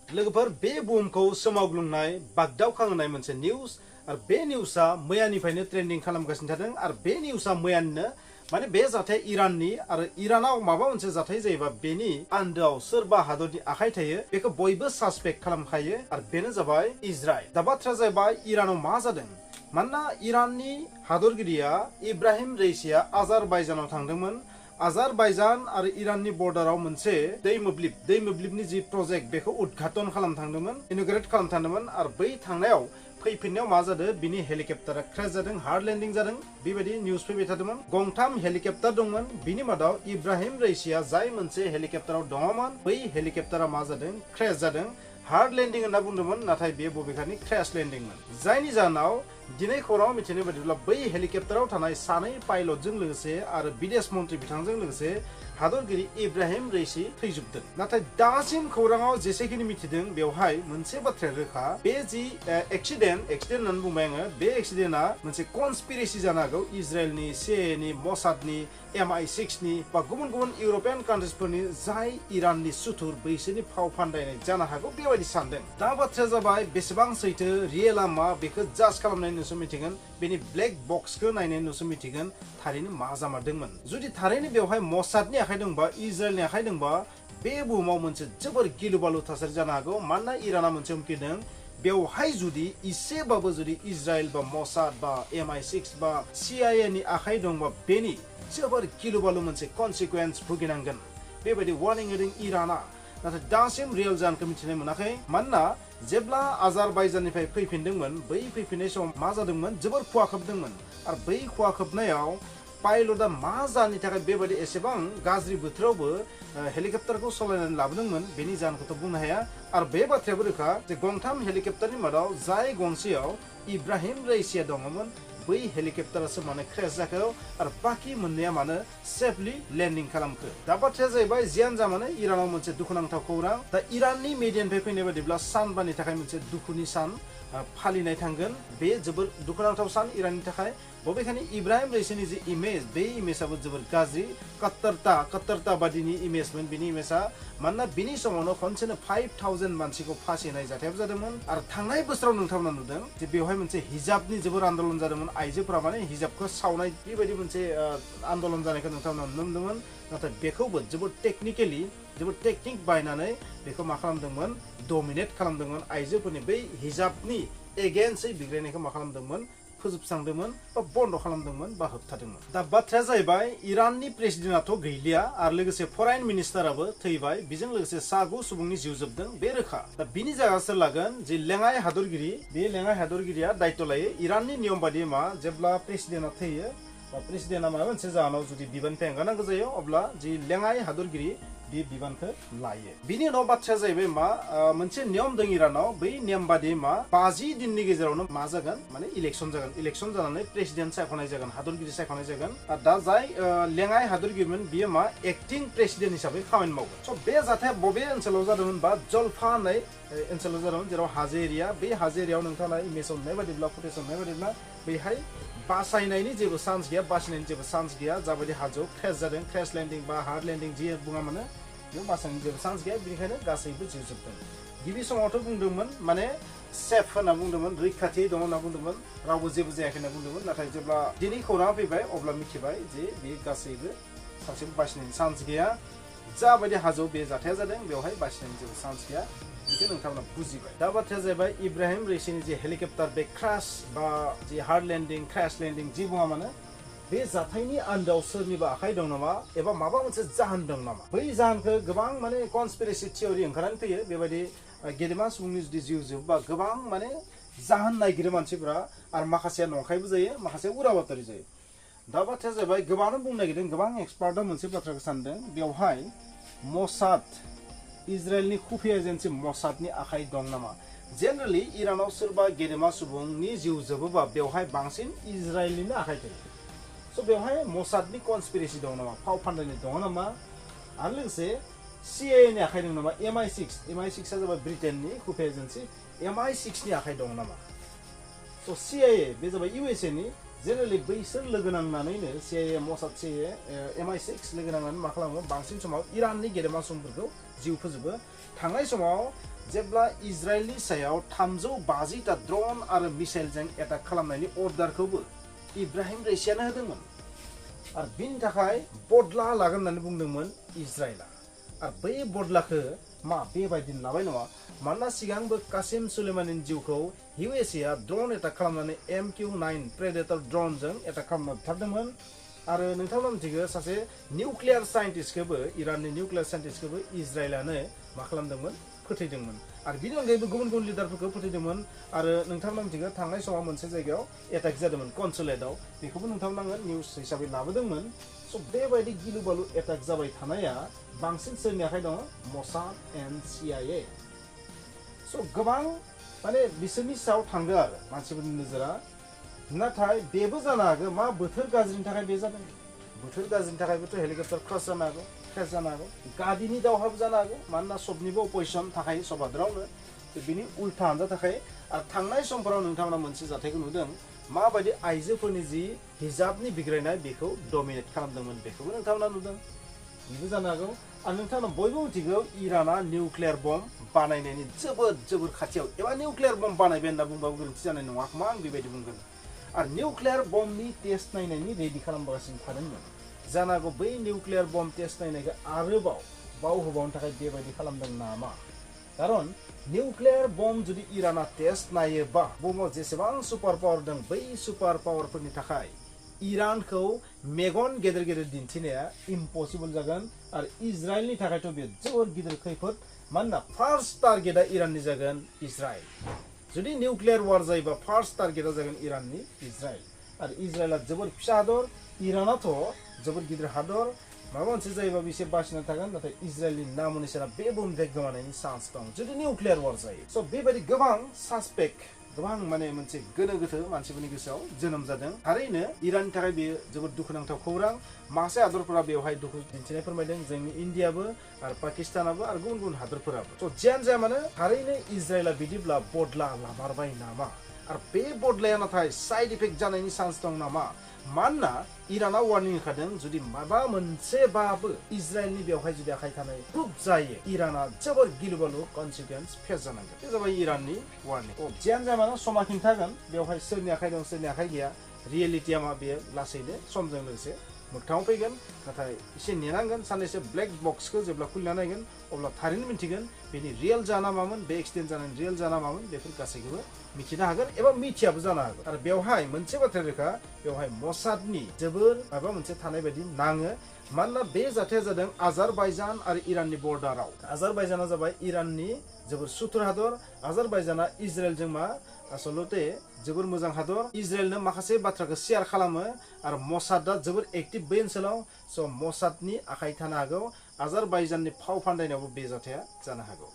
लोगोफोर बे बुहुमखौ सोमावग्लुंनाय बागदावखांनाय मोनसे निउस आरो बे निउसआ मैयानिफ्रायनो ट्रेन्डिं खालामगासिनो थादों आरो बे निउसआ मैयानिनो माने बे जाथाय इराननि आरो इरानाव माबा मोनसे जाथाय जायोबा बेनि आन्दोआव सोरबा हादरनि आखाइ थायो बेखौ बयबो सासपेक्ट खालामखायो आरो बेनो जाबाय इजराइल। दा बाथ्राया जाबाय इरानाव मा जादों मानोना इराननि हादरगिरिया इब्राहिम रईसीआ आजारबाइजानाव थांदोंमोन। आजारबाइजान आरो इराननि बर्डाराव मोनसे दै मोब्लिबनि जि प्रजेक्ट बेखौ उद्घाटन खालाम थांदोंमोन, इनग्रेट खालाम थांदोंमोन आरो बै थांनायाव फैफिननायाव मा जादों बिनि हेलिकप्टारा क्रेश जादों, हार्ड लेन्डिं जादों बेबायदि निउस फैबाय थादोंमोन। गंथाम हेलिकप्टार दंमोन, बिनि मादाव इब्राहिम रईसीआ जाय मोनसे हेलिकप्टाराव दङमोन बै हेलिकप्टारा मा जादों क्रेश जादों। हार्ड लेन्डिं होनना बुंदोंमोन नाथाय बे बबेखानि क्रेश लेन्डिंमोन। जायनि जाहोनाव दिनै खौराङाव मिथिनाय बायदिब्ला बै हेलिकप्टाराव थानाय सानै पाइलटजों लोगोसे आरो बिदेश मन्त्रि बिथांजों लोगोसे हादरगिरि इब्राहिम रईसी थैजोबदों। नाथाय दासिम खौराङाव जेसेखिनि मिथिदों बेवहाय मोनसे बाथ्राया रोखा, बे जि एक्सिडेन्ट होननानै बुंबाय आङो, बे एक्सिडेन्टआ मोनसे कनस्पिरेसि जानो हागौ इजराइलनि, सिआइएनि, मसादनि, MI6नि बा गुबुन गुबुन इउर'पियान कान्ट्रिसफोरनि जाय इराननि सुथुर बैसोरनि फाव फान्दायनाय जानो हागौ बेबायदि सानदों। दा बाथ्राया जाबाय बेसेबां सैथो रियेला मा बेखौ जाज खालामनायनिसो मिथिगोन, बेनि ब्लेक बक्सखौ नायनायनिसो मिथिगोन थारैनो मा जामारदोंमोन। जुदि थारैनो बेवहाय मसादनि आखाइ दंबा, इजराइलनि आखाइ दंबा बे बुहुमाव मोनसे जोबोर गिलु बालु थासारि जानो हागौ। मानोना इराना मोनसे हुमखिदों बेवहाय जुदि इसेबाबो जुदि इजराइल बा मसाद बा MI6 बा CIA नि आखाइ दंबा बेनि जोबोर गिलु बालु मोनसे कनसिकुवेन्स भुगिनांगोन बेबायदि वार्निं होदों इराना। नाथाय दासिम रियेल जाहोनखौ मिथिनो मोनाखै। मानोना जेब्ला आजारबाइजाननिफ्राय फैफिनदोंमोन बै फैफिननाय समाव मा जादोंमोन, जोबोर खुवा खोबदोंमोन आरो बै खुवा खोबनायाव पाइलटआ मा जाहोननि थाखाय बेबायदि एसेबां गाज्रि बोथोरावबो हेलिकप्टारखौ सालायनानै लाबोदोंमोन बेनि जाहोनखौथ' बुंनो हाया। आरो बे बाथ्रायाबो रोखा जे गंथाम हेलिकप्टारनि मादाव जाय गंसेयाव इब्राहिम रईसीआ दङमोन बै हेलिकप्टारासो माने क्रेश जाखो आरो बाखि मोननैया मानो सेफलि लेन्डिं खालामखो। दा बाथ्राया जाहैबाय जियानो जा मानो इरानाव मोनसे दुखुनांथाव खौरां। दा इराननि मिडियानिफ्राय फैनाय बायदिब्ला सानबानि थाखाय मोनसे दुखुनि सान फालिनाय थांगोन। बे जोबोर दुखुनांथाव सान इराननि थाखाय। बबेखानि इब्राहिम रईसीनि जे इमेज, बे इमेजआबो जोबोर गाज्रि, कट्टरता बादिनि इमेजमोन बिनि इमेजआ। मानोना बिनि समावनो खनसेनो 5000 मानसिखौ फासिनाय जाथायाबो जादोंमोन। आरो थांनाय बोसोराव नोंथांमोना नुदों जे बेवहाय मोनसे हिजाबनि जोबोर आन्दोलन जादोंमोन, आइजोफोरा माने हिजाबखौ सावनाय बेबायदि मोनसे आन्दोलन जानायखौ नोंथांमोना नुनो मोनदोंमोन। नाथाय बेखौबो जोबोर टेकनिकेलि, जोबोर टेकनिक बायनानै बेखौ मा खालामदोंमोन, डमिनेट खालामदोंमोन। आइजोफोरनि बै हिजाबनि एगेन्स्टै बिग्रायनायखौ मा खालामदोंमोन, फोजोबस्रांदोंमोन बा बन्द खालामदोंमोन बा होबथादोंमोन। दा बाथ्राया जाहैबाय इराननि प्रेसिडेन्टआथ' गैलिया आरो लोगोसे फरेन मिनिस्टाराबो थैबाय, बेजों लोगोसे 7 सुबुंनि जिउ जोबदों बे रोखा। दा बिनि जायगा सोर लागोन, जे लेङाइ हादरगिरि, बे लेङाइ हादरगिरिया दायित्व लायो। इराननि नियम बायदि मा, जेब्ला प्रेसिडेन्टआ थैयो बा प्रेसिडेन्टआ माबा मोनसे जाहोनाव जुदि बिबाननिफ्राय एंगारनांगौ जायो अब्ला जि लेङाइ हादरगिरि बे बिबानखौ लायो। बिनि उनाव बाथ्राया जाहैबाय मा, मोनसे नियम दं इरानाव, बै नियम बादि मा 50 दिननि गेजेरावनो मा जागोन, माने इलेक्सन जागोन। इलेक्सन जानानै प्रेसिडेन्ट सायख'नाय जागोन, हादरगिरि सायख'नाय जागोन। आरो दा जाय लेङाइ हादरगिरिमोन बियो मा एक्टिं प्रेसिडेन्ट हिसाबै खामानि मावगोन। स' बे जाथाया बबे ओनसोलाव जादोंमोन बा जलफा होननाय ओनसोलाव जादोंमोन, जेराव हाजो एरिया। बे हाजो एरियायाव नोंथाङा इमेज नुनाय बायदिब्ला, फुटेज नुनाय बायदिब्ला बैहाय बासायनायनि जेबो चान्स गैया, बासिनायनि जेबो चान्स गैया। जाबायदि हाजोआव क्रेश जादों, क्रेश लेन्डिं बा हार्ड लेन्डिं जि बुङा मानो, बेयाव बासायनायनि जेबो चान्स गैया, बेनिखायनो गासैबो जिउ जोबदों। गिबि समावथ' बुंदोंमोन माने सेफ होनना बुंदोंमोन, रैखाथि दङ होनना बुंदोंमोन, रावबो जेबो जायाखै होनना बुंदोंमोन। नाथाय जेब्ला दिनै खौराङा फैबाय अब्ला मिथिबाय जे बे गासैबो सासेबो बासिनायनि चान्स गैया। जाबायदि हाजोआव बे जाथाया जादों बेवहाय बासिनायनि जेबो चान्स गैया, बेखौ नोंथांमोना बुजिबाय। दा बाथ्राया जाहैबाय इब्राहिम रईसीनि जे हेलिकप्टार बे क्राश बा जि हार्ड लेन्डिं, क्राश लेन्डिं जि बुङा मानो, बे जाथायनि आन्दोआव सोरनिबा आखाइ दं नामा एबा माबा मोनसे जाहोन दं नामा, बै जाहोनखौ गोबां माने कनस्पिरेसि थियरि ओंखारनानै फैयो। बेबायदि गेदेमा सुबुंनि जुदि जिउ जोबबा गोबां माने जाहोन नागिरो मानसिफोरा, आरो माखासेया नंखायबो जायो, माखासेया उरा बातरि जायो। दा बाथ्राया जाहैबाय गोबाङानो बुंनो नागिरदों, गोबां एक्सपार्टआ मोनसे बाथ्राखौ सानदों, बेवहाय मसाद, इजराइलनि खुफिया एजेन्सि मसादनि आखाइ दं नामा। जेनेरेलि इरानाव सोरबा गेदेमा सुबुंनि जिउ जोबोबा बेवहाय बांसिन इजराइलनिनो आखाइ थायो। स' बेवहाय मसादनि कनस्पिरेसि दं नामा, फाव फान्दायनाय दङ नामा, आरो लोगोसे CIA नि आखाइ दं नामा, MI6 आ जाबाय ब्रिटेननि खुफिया एजेन्सि, MI6 नि आखाइ दं नामा। स' CIA बे जाबाय USA नि, जेनेरेलि बैसोर लोगो नांनानैनो CIA, मसाद, CIA, MI6 लोगो नांनानै मा खालामो, बांसिन समाव इराननि गेदेमा सुबुंफोरखौ जिउ फोजोबो। थांनाय समाव जेब्ला इजराइलनि सायाव 350 ता ड्रोन आरो मिसाइलजों एटाक खालामनायनि अर्डारखौबो इब्राहिम रईसीयानो होदोंमोन आरो बिनि थाखाय बदला लागोन होननानै बुंदोंमोन इजराइला आरो बै बदलाखौ मा बेबायदि लाबाय नङा मानोना सिगांबो कासिम सुलेमानिनि जिउखौ इउएसएआ ड्रोन एटाक खालामनानै MQ-9 प्रेडेटर ड्रोनजों एटाक खालामना बुथारदोंमोन आरो नोंथांमोना मिथिगौ सासे निउक्लियार साइन्टिस्टखौबो इराननि निउक्लियार साइन्टिस्टखौबो इजराइलानो मा खालामदोंमोन फोथैदोंमोन आरो बिनि अनगायैबो गुबुन गुबुन लिडारफोरखौ फोथैदोंमोन आरो नोंथांमोना मिथिगौ थांनाय समाव मोनसे जायगायाव एटाक जादोंमोन कनसुलेटआव बेखौबो नोंथांमोना निउस हिसाबै लाबोदोंमोन स' बेबायदि गिलु बालु एटाक जाबाय थानाया बांसिन सोरनि आखाइ दङ मसाद एन्ड CIA स' गोबां माने बिसोरनि सायाव थांदो आरो मानसिफोरनि नोजोरा नाथाय बेबो जानो हागौ मा बोथोर गाज्रिनि थाखाय बे जादों बोथोर गाज्रिनि थाखायबोथ' हेलिकप्टार क्रस जानो हागौ क्रेश जानो हागौ गादिनि दावहाबो जानो हागौ मानोना सबनिबो अपोजिसन थाखाय सब हादरावनो बिनि उल्था हानजा थाखाय आरो थांनाय समफोराव नोंथांमोना मोनसे जाथायखौ नुदों माबायदि आइजोफोरनि जि हिजाबनि बिग्रायनाय बेखौ डमिनेट खालामदोंमोन बेखौबो नोंथांमोना नुदों बेबो जानो हागौ आरो नोंथांमोना बयबो मिथिगौ इराना निउक्लियार बम बानायनायनि जोबोर खाथियाव एबा निउक्लियार बम बानायबाय होनना बुंबाबो गोरोन्थि जानाय नङा खोमा आं बेबायदि बुंगोन आरो निउक्लियार बमनि टेस्ट नायनायनि रेडि खालामगासिनो थादोंमोन जानो हागौ बै निउक्लियार बम टेस्ट नायनायखौ आरोबाव बावहोबावनो थाखाय बेबायदि खालामदों नामा खारन निउक्लियार बम जुदि इराना टेस्ट नायोबा बुहुमाव जेसेबां सुपार पावार दं बै सुपार पावारफोरनि थाखाय इरानखौ मेगन गेदेर गेदेर दिन्थिनाया इम्पसिबल जागोन आरो इजराइलनि थाखायथ' बे जोबोर गिदिर खैफोद मानोना फार्स्ट टारगेटआ इराननि जागोन इजराइल जुदि निउक्लियार वार जायोबा फार्स्ट टारगेटआ जागोन इराननि इजराइल आरो इजराइला जोबोर फिसा हादर इरानाथ' जोबोर गिदिर हादर माबा मोनसे जायोबा बिसोर बासिना थागोन नाथाय इजराइलनि नाम निशाना बे बुहुमनिफ्राय गोमानायनि चान्स दं जुदि निउक्लियार वार जायो स' बेबायदि गोबां सासपेक्ट गोबां माने मोनसे गोनो गोथो मानसिफोरनि गोसोआव जोनोम जादों थारैनो इराननि थाखाय बेयो जोबोद दुखुनांथाव खौरां माखासे हादरफोरा बेवहाय दुखु दिन्थिनाय फोरमायदों जोंनि इन्डियाबो आरो पाकिस्तानाबो आरो गुबुन गुबुन हादरफोराबो स' जियानो जाया मानो थारैनो इजराइला बिदिब्ला बदला लामारबाय नामा आरो बे बदलाया नाथाय साइड इफेक्ट जानायनि चान्स दं नामा मानोना इराना वार्निं होखादों जुदि माबा मोनसेबाबो इजराइलनि बेवहाय जुदि आखाइ थानाय प्रुफ जायो इराना जोबोर गिलु बालु कनसिकुवेन्स फेस जानांगोन बे जाबाय इराननि वार्निं जियानो जाया मानो समा खिन्थागोन बेवहाय सोरनि आखाइ दं सोरनि आखाइ गैया रियेलिटिया मा बेयो लासैनो समजों लोगोसे मोगथाङाव फैगोन नाथाय एसे नेनांगोन साननैसो ब्लेक बक्सखौ जेब्ला खुलिना नायगोन अब्ला थारैनो मिन्थिगोन बेनि रियेल जाना मामोन बे एक्सिडेन्ट जानायनि रियेल जाना मामोन बेफोर गासैखौबो मिथिनो हागोन एबा मिथियाबो जानो हागोन आरो बेवहाय मोनसे बाथ्रा रोखा बेवहाय मसादनि जोबोर माबा मोनसे थानाय बायदि नाङो मानोना बे जाथाया जादों आजारबाइजान आरो इराननि बर्डाराव आजारबाइजाना जाबाय इराननि जोबोर सुथुर हादर आजारबाइजाना इजराइलजों मा आसलते जोबोर मोजां हादर इजराइलनो माखासे बाथ्राखौ शेयार खालामो आरो मसादआ जोबोर एक्टिभ बे ओनसोलाव स' मसादनि आखाइ थानो हागौ आजारबाइजाननि फाव फान्दायनायावबो बे जाथाया जानो हागौ